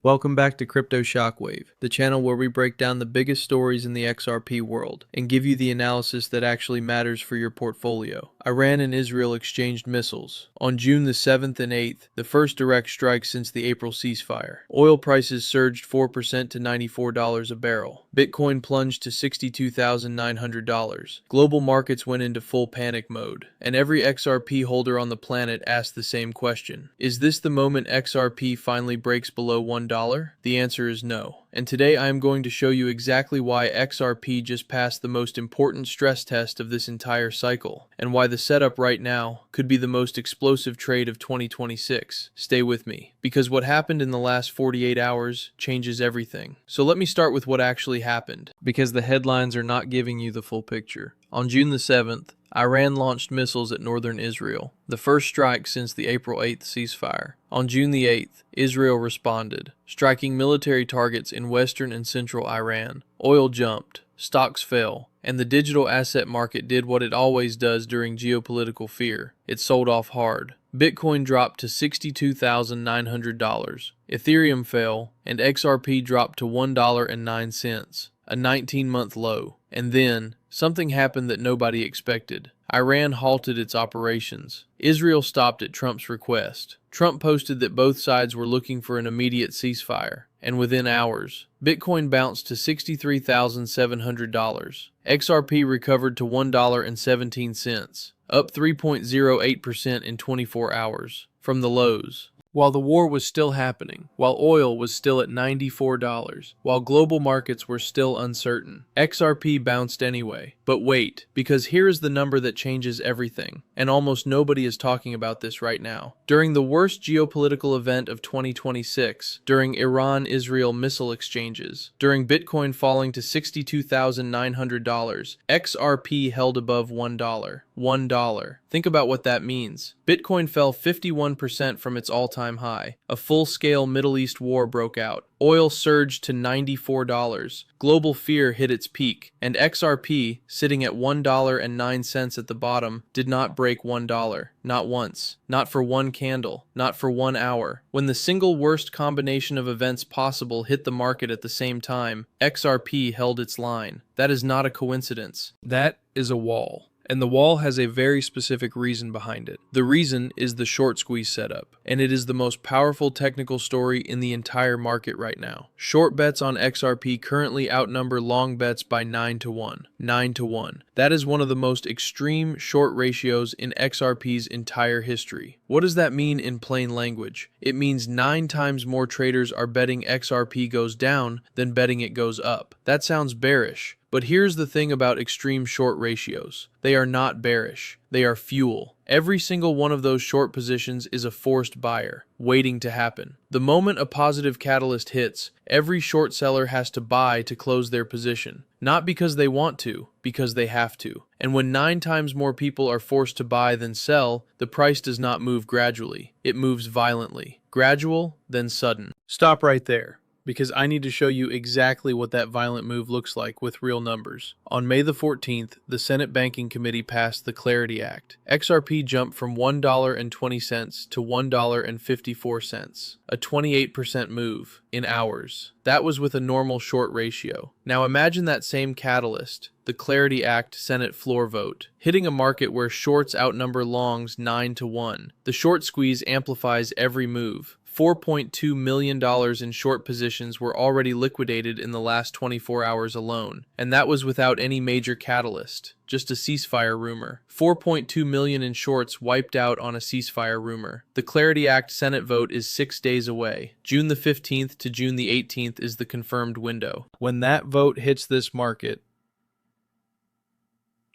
Welcome back to Crypto Shockwave, the channel where we break down the biggest stories in the XRP world and give you the analysis that actually matters for your portfolio. Iran and Israel exchanged missiles. On June the 7th and 8th, the first direct strike since the April ceasefire. Oil prices surged 4% to $94 a barrel. Bitcoin plunged to $62,900. Global markets went into full panic mode, and every XRP holder on the planet asked the same question. Is this the moment XRP finally breaks below $1? The answer is no. And today I am going to show you exactly why XRP just passed the most important stress test of this entire cycle, and why the setup right now could be the most explosive trade of 2026. Stay with me, because what happened in the last 48 hours changes everything. So let me start with what actually happened, because the headlines are not giving you the full picture. On June the 7th, Iran launched missiles at northern Israel, the first strike since the April 8th ceasefire. On June the 8th, Israel responded, striking military targets in western and central Iran. Oil jumped, stocks fell, and the digital asset market did what it always does during geopolitical fear. It sold off hard. Bitcoin dropped to $62,900. Ethereum fell, and XRP dropped to $1.09, a 19-month low. And then, something happened that nobody expected. Iran halted its operations. Israel stopped at Trump's request. Trump posted that both sides were looking for an immediate ceasefire, and within hours, Bitcoin bounced to $63,700. XRP recovered to $1.17, up 3.08% in 24 hours from the lows. While the war was still happening, while oil was still at $94, while global markets were still uncertain, XRP bounced anyway. But wait, because here is the number that changes everything, and almost nobody is talking about this right now. During the worst geopolitical event of 2026, during Iran-Israel missile exchanges, during Bitcoin falling to $62,900, XRP held above $1. $1. Think about what that means. Bitcoin fell 51% from its all-time high. A full-scale Middle East war broke out. Oil surged to $94. Global fear hit its peak, and XRP, sitting at $1.09 at the bottom, did not break $1. Not once. Not for one candle. Not for 1 hour. When the single worst combination of events possible hit the market at the same time, XRP held its line. That is not a coincidence. That is a wall. And the wall has a very specific reason behind it. The reason is the short squeeze setup, and it is the most powerful technical story in the entire market right now. Short bets on XRP currently outnumber long bets by 9 to 1. 9 to 1. That is one of the most extreme short ratios in XRP's entire history. What does that mean in plain language? It means 9 times more traders are betting XRP goes down than betting it goes up. That sounds bearish. But here's the thing about extreme short ratios. They are not bearish. They are fuel. Every single one of those short positions is a forced buyer, waiting to happen. The moment a positive catalyst hits, every short seller has to buy to close their position. Not because they want to, because they have to. And when 9 times more people are forced to buy than sell, the price does not move gradually. It moves violently. Gradual, then sudden. Stop right there, because I need to show you exactly what that violent move looks like with real numbers. On May the 14th, the Senate Banking Committee passed the Clarity Act. XRP jumped from $1.20 to $1.54, a 28% move in hours. That was with a normal short ratio. Now imagine that same catalyst, the Clarity Act Senate floor vote, hitting a market where shorts outnumber longs 9 to 1. The short squeeze amplifies every move. $4.2 million in short positions were already liquidated in the last 24 hours alone, and that was without any major catalyst, just a ceasefire rumor. 4.2 million in shorts wiped out on a ceasefire rumor. The Clarity Act Senate vote is 6 days away. June the 15th to June the 18th is the confirmed window. When that vote hits this market,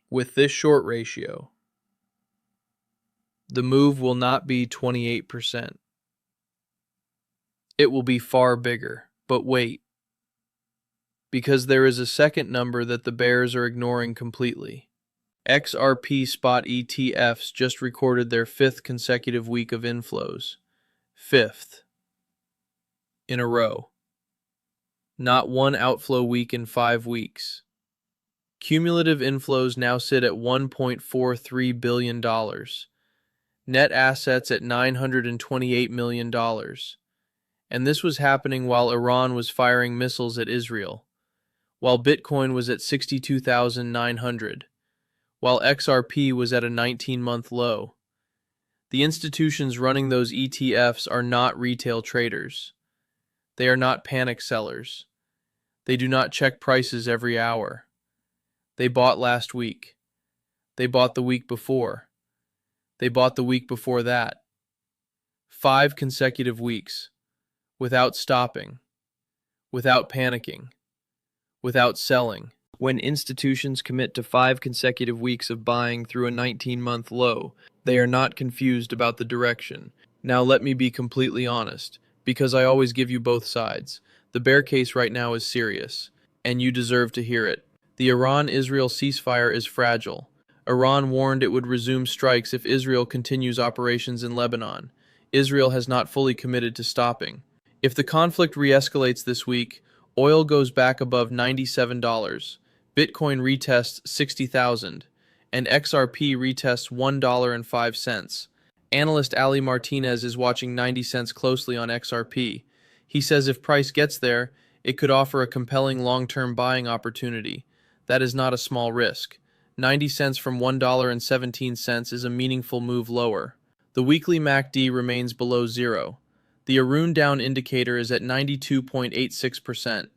with this short ratio, the move will not be 28%. It will be far bigger. But wait, because there is a second number that the bears are ignoring completely. XRP spot ETFs just recorded their 5th consecutive week of inflows. 5th in a row. Not one outflow week in 5 weeks. Cumulative inflows now sit at $1.43 billion. Net assets at $928 million. And this was happening while Iran was firing missiles at Israel, while Bitcoin was at 62,900, while XRP was at a 19-month low. The institutions running those ETFs are not retail traders. They are not panic sellers. They do not check prices every hour. They bought last week. They bought the week before. They bought the week before that. 5 consecutive weeks, without stopping, without panicking, without selling. When institutions commit to 5 consecutive weeks of buying through a 19-month low, they are not confused about the direction. Now let me be completely honest, because I always give you both sides. The bear case right now is serious, and you deserve to hear it. The Iran-Israel ceasefire is fragile. Iran warned it would resume strikes if Israel continues operations in Lebanon. Israel has not fully committed to stopping. If the conflict re-escalates this week, oil goes back above $97, Bitcoin retests 60,000, and XRP retests $1.05. Analyst Ali Martinez is watching 90 cents closely on XRP. He says if price gets there, it could offer a compelling long-term buying opportunity. That is not a small risk. 90 cents from $1.17 is a meaningful move lower. The weekly MACD remains below zero. The Arun down indicator is at 92.86%.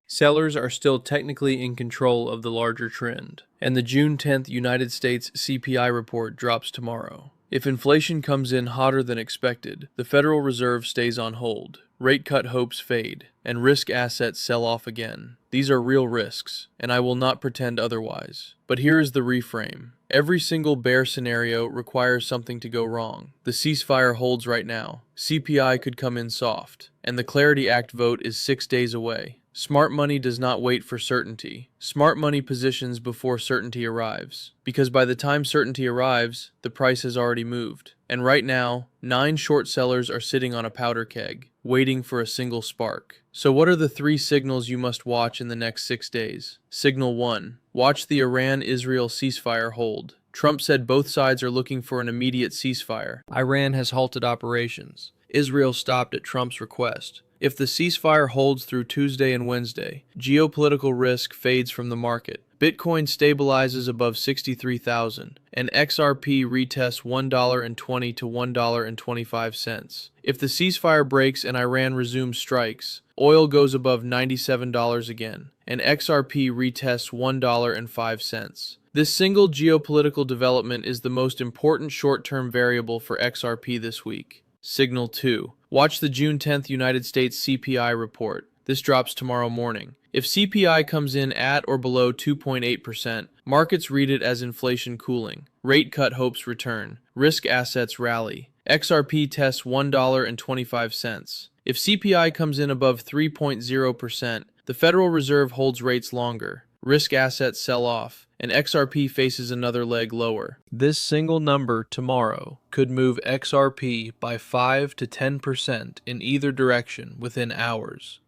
Sellers are still technically in control of the larger trend. And the June 10th United States CPI report drops tomorrow. If inflation comes in hotter than expected, the Federal Reserve stays on hold, rate cut hopes fade, and risk assets sell off again. These are real risks, and I will not pretend otherwise. But here is the reframe. Every single bear scenario requires something to go wrong. The ceasefire holds right now. CPI could come in soft, and the Clarity Act vote is 6 days away. Smart money does not wait for certainty. Smart money positions before certainty arrives. Because by the time certainty arrives, the price has already moved. And right now, 9 short sellers are sitting on a powder keg, waiting for a single spark. So what are the 3 signals you must watch in the next 6 days? Signal 1. Watch the Iran-Israel ceasefire hold. Trump said both sides are looking for an immediate ceasefire. Iran has halted operations. Israel stopped at Trump's request. If the ceasefire holds through Tuesday and Wednesday, geopolitical risk fades from the market. Bitcoin stabilizes above 63,000, and XRP retests $1.20 to $1.25. If the ceasefire breaks and Iran resumes strikes, oil goes above $97 again, and XRP retests $1.05. This single geopolitical development is the most important short-term variable for XRP this week. Signal 2. Watch the June 10th United States CPI report. This drops tomorrow morning. If CPI comes in at or below 2.8%, markets read it as inflation cooling. Rate cut hopes return. Risk assets rally. XRP tests $1.25. If CPI comes in above 3.0%, the Federal Reserve holds rates longer. Risk assets sell off, and XRP faces another leg lower. This single number tomorrow could move XRP by 5 to 10% in either direction within hours.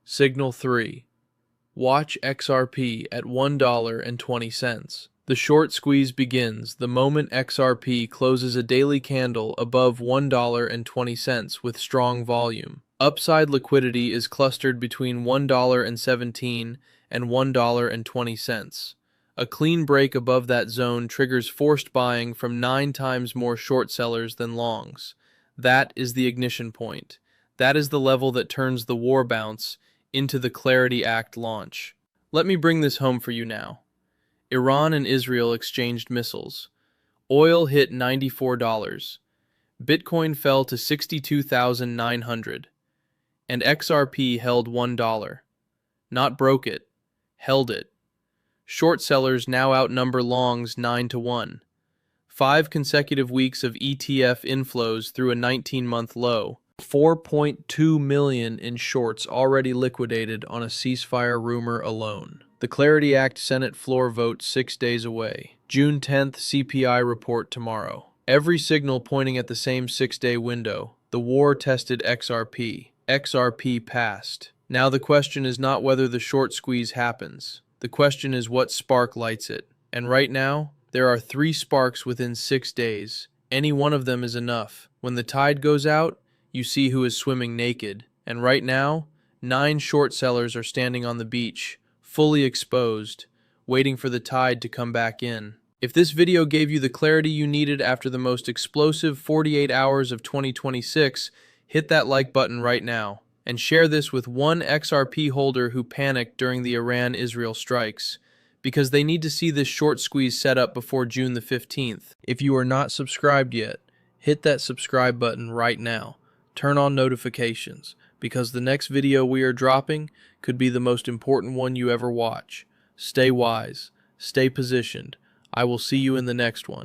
Signal 3. Watch XRP at $1.20. The short squeeze begins the moment XRP closes a daily candle above $1.20 with strong volume. Upside liquidity is clustered between $1.17 and $1.20. A clean break above that zone triggers forced buying from 9 times more short sellers than longs. That is the ignition point. That is the level that turns the war bounce into the Clarity Act launch. Let me bring this home for you now. Iran and Israel exchanged missiles. Oil hit $94. Bitcoin fell to 62,900. And XRP held $1. Not broke it, held it. Short sellers now outnumber longs 9 to 1. 5 consecutive weeks of ETF inflows through a 19-month low. 4.2 million in shorts already liquidated on a ceasefire rumor alone. The Clarity Act Senate floor vote 6 days away. June 10th CPI report tomorrow. Every signal pointing at the same 6-day window. The war tested XRP. XRP passed. Now the question is not whether the short squeeze happens. The question is what spark lights it. And right now, there are 3 sparks within 6 days. Any one of them is enough. When the tide goes out, you see who is swimming naked. And right now, 9 short sellers are standing on the beach, fully exposed, waiting for the tide to come back in. If this video gave you the clarity you needed after the most explosive 48 hours of 2026, hit that like button right now, and share this with one XRP holder who panicked during the Iran-Israel strikes, because they need to see this short squeeze set up before June the 15th. If you are not subscribed yet, hit that subscribe button right now. Turn on notifications, because the next video we are dropping could be the most important one you ever watch. Stay wise, stay positioned. I will see you in the next one.